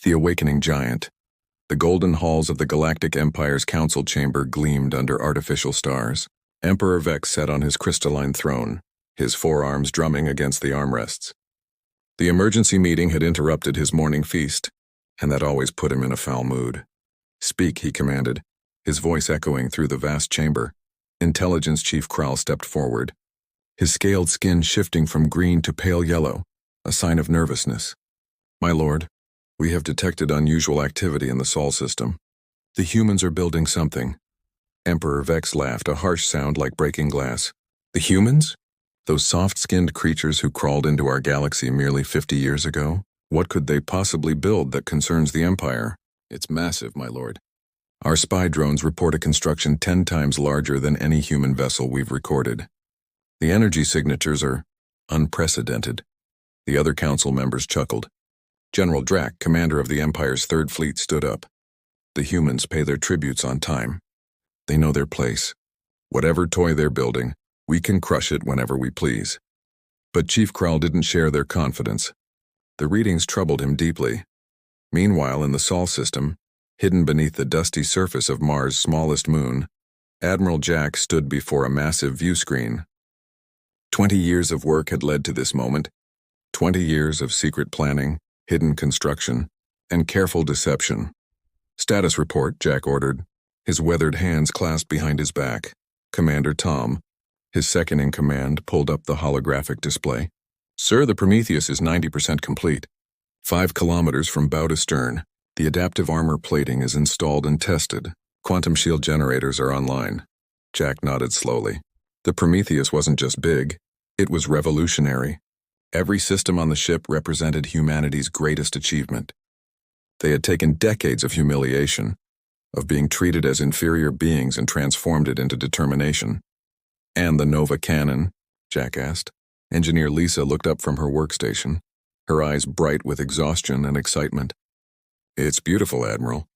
The awakening giant. The golden halls of the Galactic Empire's council chamber gleamed under artificial stars. Emperor Vex sat on his crystalline throne, his forearms drumming against the armrests. The emergency meeting had interrupted his morning feast, and that always put him in a foul mood. "Speak," he commanded, his voice echoing through the vast chamber. Intelligence Chief Krall stepped forward, his scaled skin shifting from green to pale yellow, a sign of nervousness. "My lord, we have detected unusual activity in the Sol system. The humans are building something." Emperor Vex laughed, a harsh sound like breaking glass. "The humans? Those soft-skinned creatures who crawled into our galaxy merely 50 years ago? What could they possibly build that concerns the Empire? It's massive, my lord. Our spy drones report a construction 10 times larger than any human vessel we've recorded. The energy signatures are unprecedented." The other council members chuckled. General Drack, commander of the Empire's Third Fleet, stood up. "The humans pay their tributes on time. They know their place. Whatever toy they're building, we can crush it whenever we please." But Chief Krall didn't share their confidence. The readings troubled him deeply. Meanwhile, in the Sol system, hidden beneath the dusty surface of Mars' smallest moon, Admiral Jack stood before a massive view screen. 20 years of work had led to this moment. 20 years of secret planning, hidden construction, and careful deception. "Status report," Jack ordered, his weathered hands clasped behind his back. Commander Tom, his second-in-command, pulled up the holographic display. "Sir, the Prometheus is 90% complete. 5 kilometers from bow to stern. The adaptive armor plating is installed and tested. Quantum shield generators are online." Jack nodded slowly. The Prometheus wasn't just big, it was revolutionary. Every system on the ship represented humanity's greatest achievement. They had taken decades of humiliation, of being treated as inferior beings, and transformed it into determination. "And the Nova Cannon?" Jack asked. Engineer Lisa looked up from her workstation, her eyes bright with exhaustion and excitement. "It's beautiful, Admiral.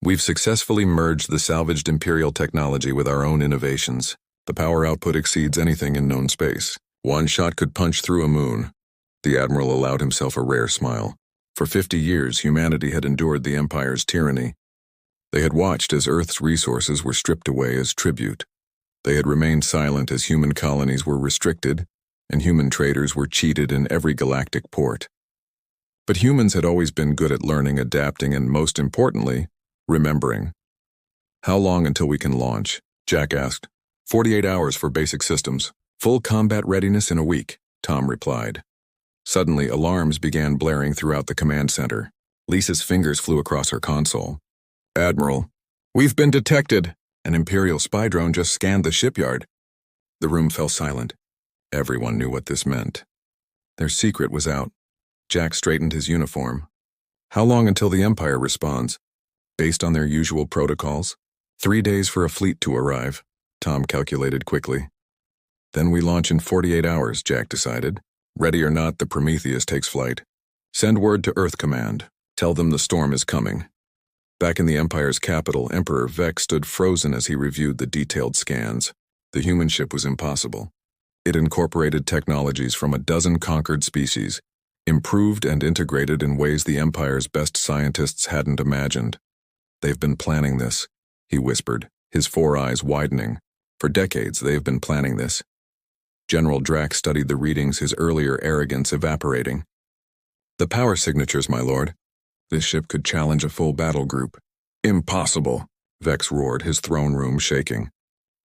We've successfully merged the salvaged Imperial technology with our own innovations. The power output exceeds anything in known space. One shot could punch through a moon." The Admiral allowed himself a rare smile. For 50 years, humanity had endured the Empire's tyranny. They had watched as Earth's resources were stripped away as tribute. They had remained silent as human colonies were restricted, and human traders were cheated in every galactic port. But humans had always been good at learning, adapting, and most importantly, remembering. "How long until we can launch?" Jack asked. 48 hours for basic systems. Full combat readiness in a week," Tom replied. Suddenly, alarms began blaring throughout the command center. Lisa's fingers flew across her console. "Admiral, we've been detected. An Imperial spy drone just scanned the shipyard." The room fell silent. Everyone knew what this meant. Their secret was out. Jack straightened his uniform. "How long until the Empire responds?" "Based on their usual protocols, 3 days for a fleet to arrive," Tom calculated quickly. "Then we launch in 48 hours, Jack decided. Ready or not, the Prometheus takes flight. Send word to Earth Command. Tell them the storm is coming." Back in the Empire's capital, Emperor Vex stood frozen as he reviewed the detailed scans. The human ship was impossible. It incorporated technologies from a dozen conquered species, improved and integrated in ways the Empire's best scientists hadn't imagined. "They've been planning this," he whispered, his 4 eyes widening. "For decades, they've been planning this." General Drack studied the readings, his earlier arrogance evaporating. "The power signatures, my lord. This ship could challenge a full battle group." "Impossible," Vex roared, his throne room shaking.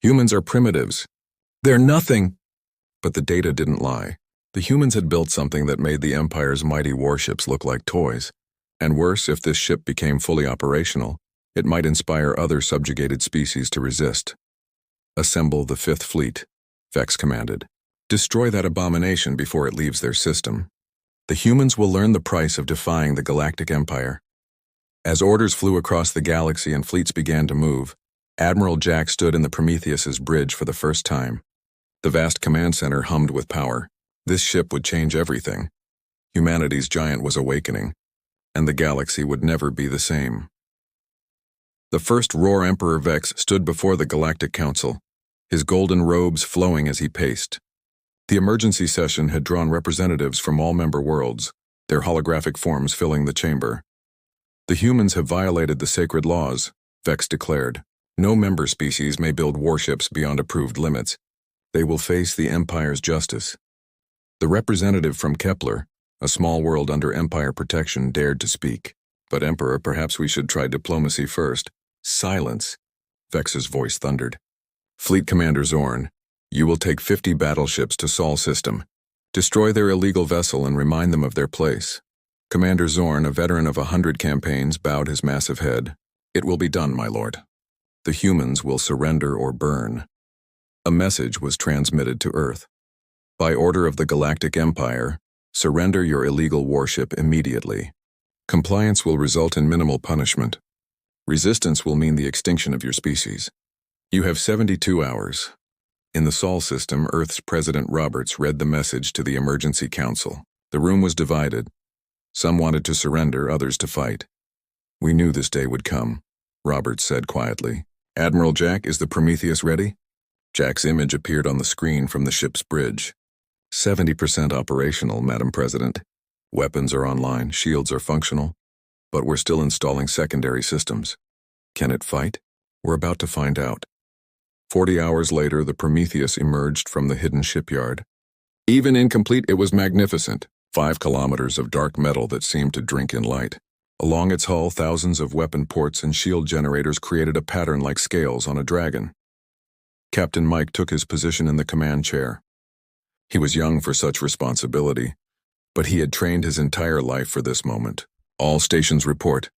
"Humans are primitives. They're nothing." But the data didn't lie. The humans had built something that made the Empire's mighty warships look like toys. And worse, if this ship became fully operational, it might inspire other subjugated species to resist. "Assemble the 5th Fleet," Vex commanded. "Destroy that abomination before it leaves their system. The humans will learn the price of defying the Galactic Empire." As orders flew across the galaxy and fleets began to move, Admiral Jack stood in the Prometheus's bridge for the first time. The vast command center hummed with power. This ship would change everything. Humanity's giant was awakening, and the galaxy would never be the same. The first Roar Emperor Vex stood before the Galactic Council, his golden robes flowing as he paced. The emergency session had drawn representatives from all member worlds, their holographic forms filling the chamber. The humans have violated the sacred laws, Vex declared. No member species may build warships beyond approved limits. They will face the Empire's justice. The representative from Kepler, a small world under Empire protection, dared to speak. But Emperor, perhaps we should try diplomacy first. Silence, Vex's voice thundered. Fleet Commander Zorn, you will take 50 battleships to Sol system. Destroy their illegal vessel and remind them of their place. Commander Zorn, a veteran of 100 campaigns, bowed his massive head. It will be done, my lord. The humans will surrender or burn. A message was transmitted to Earth. By order of the Galactic Empire, surrender your illegal warship immediately. Compliance will result in minimal punishment. Resistance will mean the extinction of your species. You have 72 hours. In the Sol system, Earth's President Roberts read the message to the Emergency Council. The room was divided. Some wanted to surrender, others to fight. We knew this day would come, Roberts said quietly. Admiral Jack, is the Prometheus ready? Jack's image appeared on the screen from the ship's bridge. 70% operational, Madam President. Weapons are online, shields are functional, but we're still installing secondary systems. Can it fight? We're about to find out. 40 hours later, the Prometheus emerged from the hidden shipyard. Even incomplete, it was magnificent. 5 kilometers of dark metal that seemed to drink in light. Along its hull, thousands of weapon ports and shield generators created a pattern like scales on a dragon. Captain Mike took his position in the command chair. He was young for such responsibility, but he had trained his entire life for this moment. All stations report.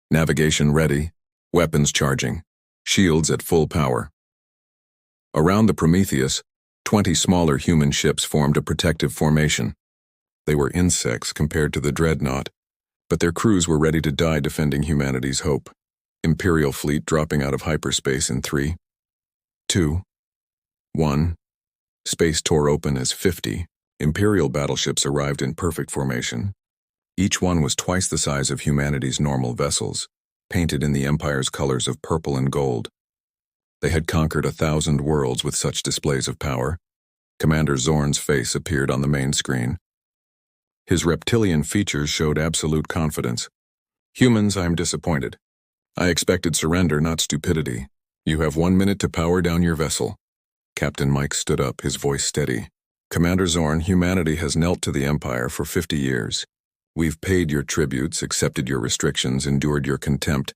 Navigation ready. Weapons charging. Shields at full power. Around the Prometheus, 20 smaller human ships formed a protective formation. They were insects compared to the Dreadnought, but their crews were ready to die defending humanity's hope. Imperial fleet dropping out of hyperspace in 3, 2, 1. Space tore open as 50 Imperial battleships arrived in perfect formation. Each one was twice the size of humanity's normal vessels, painted in the Empire's colors of purple and gold. They had conquered 1,000 worlds with such displays of power. Commander Zorn's face appeared on the main screen. His reptilian features showed absolute confidence. Humans, I am disappointed. I expected surrender, not stupidity. You have 1 minute to power down your vessel. Captain Mike stood up, his voice steady. Commander Zorn, humanity has knelt to the Empire for 50 years. We've paid your tributes, accepted your restrictions, endured your contempt.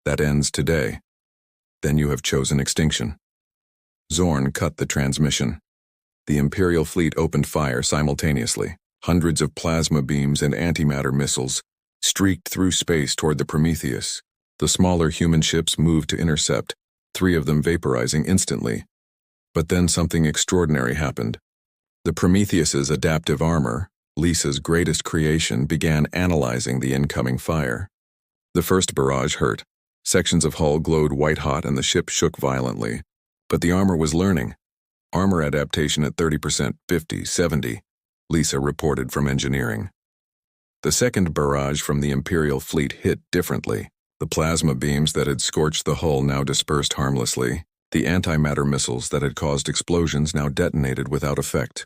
That ends today. Then you have chosen extinction. Zorn cut the transmission. The Imperial fleet opened fire simultaneously. Hundreds of plasma beams and antimatter missiles streaked through space toward the Prometheus. The smaller human ships moved to intercept, 3 of them vaporizing instantly. But then something extraordinary happened. The Prometheus's adaptive armor, Lisa's greatest creation, began analyzing the incoming fire. The first barrage hurt. Sections of hull glowed white-hot and the ship shook violently. But the armor was learning. Armor adaptation at 30%, 50, 70. Lisa reported from engineering. The second barrage from the Imperial fleet hit differently. The plasma beams that had scorched the hull now dispersed harmlessly. The antimatter missiles that had caused explosions now detonated without effect.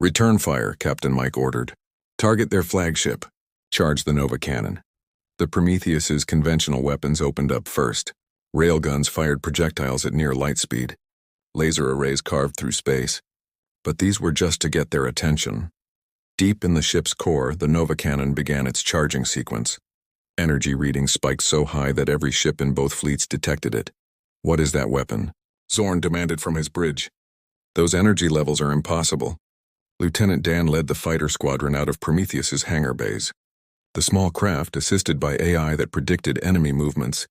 Return fire, Captain Mike ordered. Target their flagship. Charge the Nova cannon. The Prometheus's conventional weapons opened up first. Railguns fired projectiles at near light speed. Laser arrays carved through space. But these were just to get their attention. Deep in the ship's core, the Nova cannon began its charging sequence. Energy readings spiked so high that every ship in both fleets detected it. What is that weapon? Zorn demanded from his bridge. Those energy levels are impossible. Lieutenant Dan led the fighter squadron out of Prometheus's hangar bays. The small craft, assisted by AI that predicted enemy movements,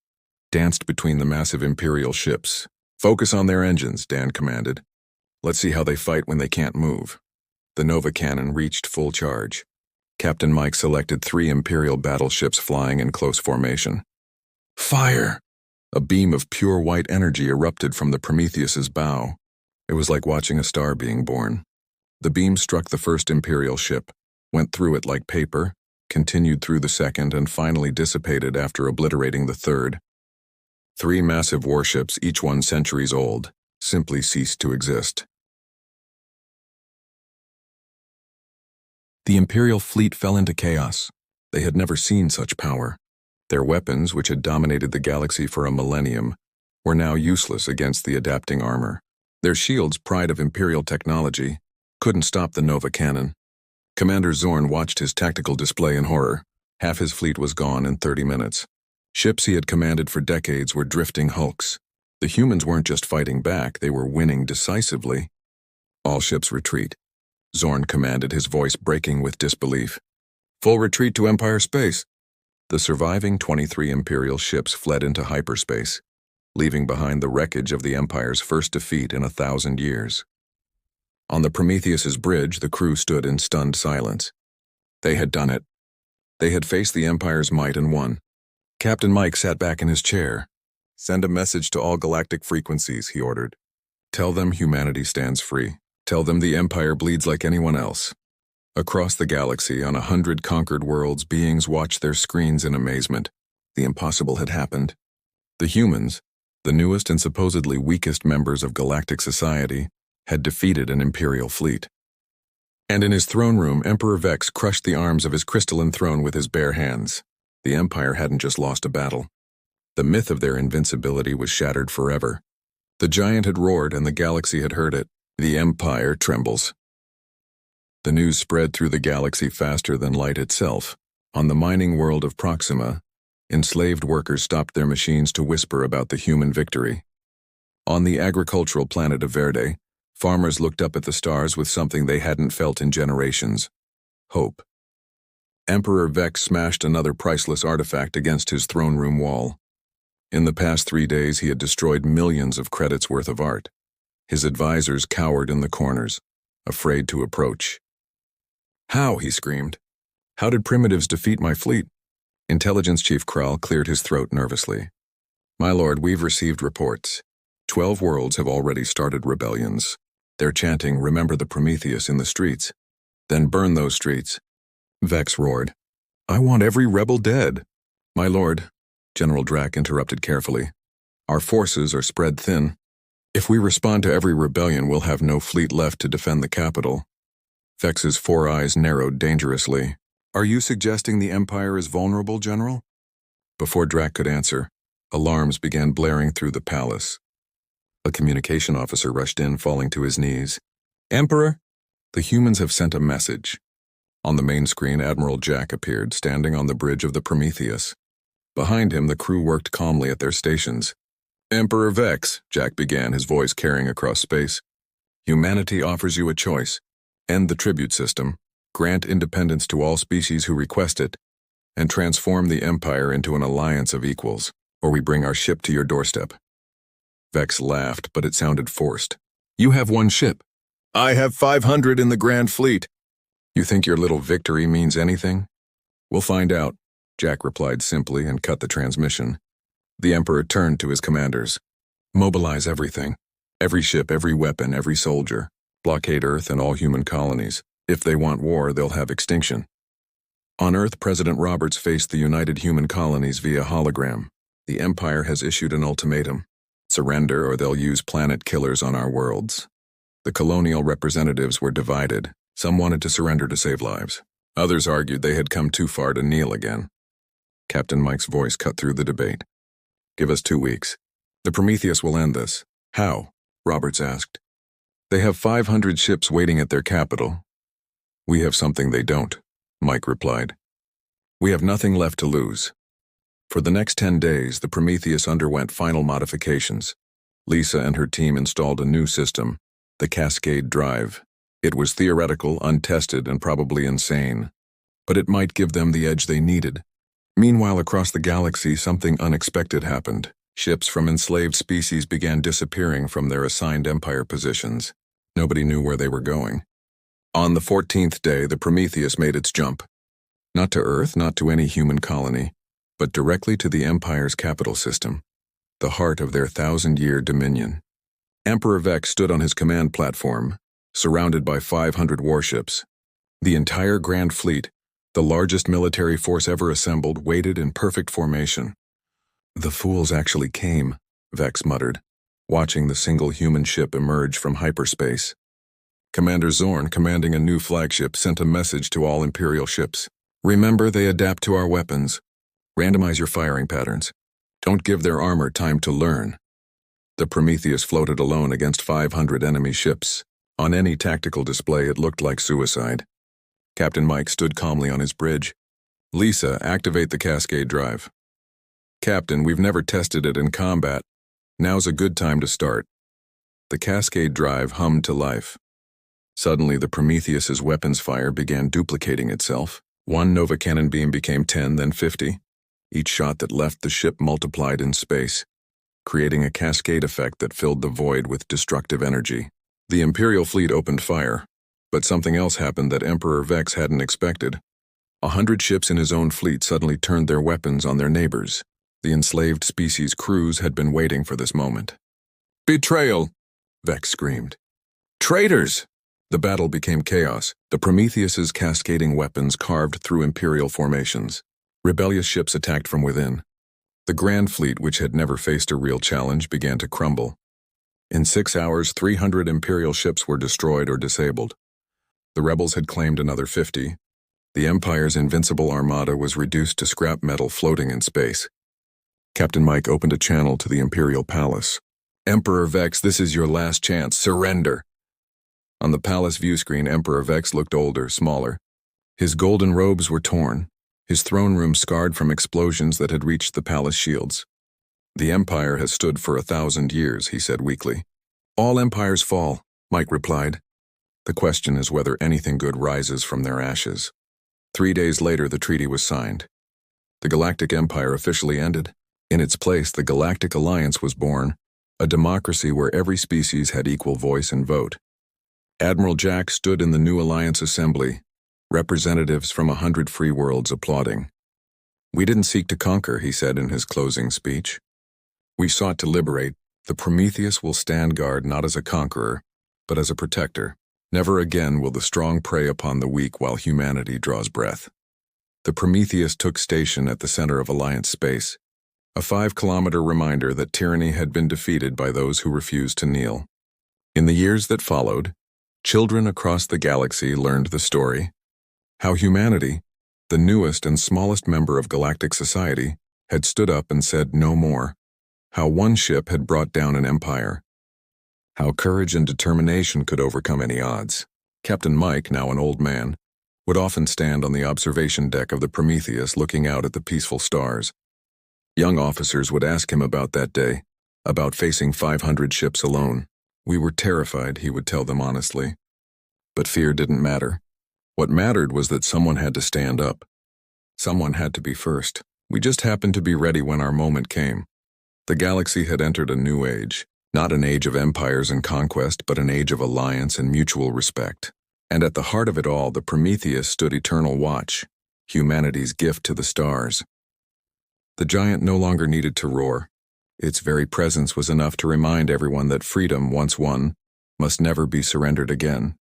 danced between the massive Imperial ships. Focus on their engines, Dan commanded. Let's see how they fight when they can't move. The Nova cannon reached full charge. Captain Mike selected 3 Imperial battleships flying in close formation. Fire! A beam of pure white energy erupted from the Prometheus's bow. It was like watching a star being born. The beam struck the first Imperial ship, went through it like paper, continued through the second, and finally dissipated after obliterating the third. 3 massive warships, each one centuries old, simply ceased to exist. The Imperial fleet fell into chaos. They had never seen such power. Their weapons, which had dominated the galaxy for a millennium, were now useless against the adapting armor. Their shields, pride of Imperial technology, couldn't stop the Nova cannon. Commander Zorn watched his tactical display in horror. Half his fleet was gone in 30 minutes. Ships he had commanded for decades were drifting hulks. The humans weren't just fighting back, they were winning decisively. All ships retreat. Zorn commanded, his voice breaking with disbelief. Full retreat to Empire space. The surviving 23 Imperial ships fled into hyperspace, leaving behind the wreckage of the Empire's first defeat in 1,000 years. On the Prometheus's bridge, the crew stood in stunned silence. They had done it. They had faced the Empire's might and won. Captain Mike sat back in his chair. Send a message to all galactic frequencies, he ordered. Tell them humanity stands free. Tell them the Empire bleeds like anyone else. Across the galaxy, on 100 conquered worlds, beings watched their screens in amazement. The impossible had happened. The humans, the newest and supposedly weakest members of galactic society, had defeated an Imperial fleet. And in his throne room, Emperor Vex crushed the arms of his crystalline throne with his bare hands. The Empire hadn't just lost a battle. The myth of their invincibility was shattered forever. The giant had roared and the galaxy had heard it. The Empire trembles. The news spread through the galaxy faster than light itself. On the mining world of Proxima, enslaved workers stopped their machines to whisper about the human victory. On the agricultural planet of Verde, farmers looked up at the stars with something they hadn't felt in generations: hope. Emperor Vex smashed another priceless artifact against his throne room wall. In the past 3 days, he had destroyed millions of credits worth of art. His advisors cowered in the corners, afraid to approach. How? He screamed. How did primitives defeat my fleet? Intelligence Chief Krall cleared his throat nervously. My lord, we've received reports. 12 worlds have already started rebellions. They're chanting, "Remember the Prometheus," in the streets. Then burn those streets. Vex roared. I want every rebel dead. My lord, General Drack interrupted carefully. Our forces are spread thin. If we respond to every rebellion, we'll have no fleet left to defend the capital. Vex's 4 eyes narrowed dangerously. Are you suggesting the Empire is vulnerable, General? Before Drack could answer, alarms began blaring through the palace. A communication officer rushed in, falling to his knees. Emperor, the humans have sent a message. On the main screen, Admiral Jack appeared, standing on the bridge of the Prometheus. Behind him, the crew worked calmly at their stations. Emperor Vex, Jack began, his voice carrying across space. Humanity offers you a choice. End the tribute system, grant independence to all species who request it, and transform the Empire into an alliance of equals, or we bring our ship to your doorstep. Vex laughed, but it sounded forced. You have 1 ship. I have 500 in the Grand Fleet. You think your little victory means anything? We'll find out, Jack replied simply and cut the transmission. The Emperor turned to his commanders. Mobilize everything. Every ship, every weapon, every soldier. Blockade Earth and all human colonies. If they want war, they'll have extinction. On Earth, President Roberts faced the United Human Colonies via hologram. The Empire has issued an ultimatum. Surrender or they'll use planet killers on our worlds. The colonial representatives were divided. Some wanted to surrender to save lives. Others argued they had come too far to kneel again. Captain Mike's voice cut through the debate. Give us 2 weeks. The Prometheus will end this. How? Roberts asked. They have 500 ships waiting at their capital. We have something they don't, Mike replied. We have nothing left to lose. For the next 10 days, the Prometheus underwent final modifications. Lisa and her team installed a new system, the Cascade Drive. It was theoretical, untested, and probably insane, but it might give them the edge they needed. Meanwhile, across the galaxy, something unexpected happened. Ships from enslaved species began disappearing from their assigned Empire positions. Nobody knew where they were going. On the 14th day, the Prometheus made its jump. Not to Earth, not to any human colony, but directly to the Empire's capital system, the heart of their 1,000-year dominion. Emperor Vex stood on his command platform, surrounded by 500 warships. The entire Grand Fleet, the largest military force ever assembled, waited in perfect formation. The fools actually came, Vex muttered, watching the single human ship emerge from hyperspace. Commander Zorn, commanding a new flagship, sent a message to all Imperial ships. Remember, they adapt to our weapons. Randomize your firing patterns. Don't give their armor time to learn. The Prometheus floated alone against 500 enemy ships. On any tactical display, it looked like suicide. Captain Mike stood calmly on his bridge. Lisa, activate the Cascade drive. Captain, we've never tested it in combat. Now's a good time to start. The Cascade drive hummed to life. Suddenly, the Prometheus's weapons fire began duplicating itself. One Nova cannon beam became 10, then 50. Each shot that left the ship multiplied in space, creating a cascade effect that filled the void with destructive energy. The Imperial fleet opened fire, but something else happened that Emperor Vex hadn't expected. 100 ships in his own fleet suddenly turned their weapons on their neighbors. The enslaved species' crews had been waiting for this moment. Betrayal! Vex screamed. Traitors! The battle became chaos. The Prometheus's cascading weapons carved through Imperial formations. Rebellious ships attacked from within. The Grand Fleet, which had never faced a real challenge, began to crumble. In 6 hours, 300 Imperial ships were destroyed or disabled. The rebels had claimed another 50. The Empire's invincible armada was reduced to scrap metal floating in space. Captain Mike opened a channel to the Imperial Palace. Emperor Vex, this is your last chance. Surrender! On the palace view screen, Emperor Vex looked older, smaller. His golden robes were torn, his throne room scarred from explosions that had reached the palace shields. The Empire has stood for 1,000 years, he said weakly. All empires fall, Mike replied. The question is whether anything good rises from their ashes. 3 days later, the treaty was signed. The Galactic Empire officially ended. In its place, the Galactic Alliance was born, a democracy where every species had equal voice and vote. Admiral Jack stood in the new Alliance Assembly, representatives from 100 free worlds applauding. We didn't seek to conquer, he said in his closing speech. We sought to liberate. The Prometheus will stand guard not as a conqueror, but as a protector. Never again will the strong prey upon the weak while humanity draws breath. The Prometheus took station at the center of Alliance space, a 5-kilometer reminder that tyranny had been defeated by those who refused to kneel. In the years that followed, children across the galaxy learned the story, how humanity, the newest and smallest member of galactic society, had stood up and said no more, how one ship had brought down an empire, how courage and determination could overcome any odds. Captain Mike, now an old man, would often stand on the observation deck of the Prometheus looking out at the peaceful stars. Young officers would ask him about that day, about facing 500 ships alone. We were terrified, he would tell them honestly. But fear didn't matter. What mattered was that someone had to stand up. Someone had to be first. We just happened to be ready when our moment came. The galaxy had entered a new age, not an age of empires and conquest, but an age of alliance and mutual respect. And at the heart of it all, the Prometheus stood eternal watch, humanity's gift to the stars. The giant no longer needed to roar. Its very presence was enough to remind everyone that freedom, once won, must never be surrendered again.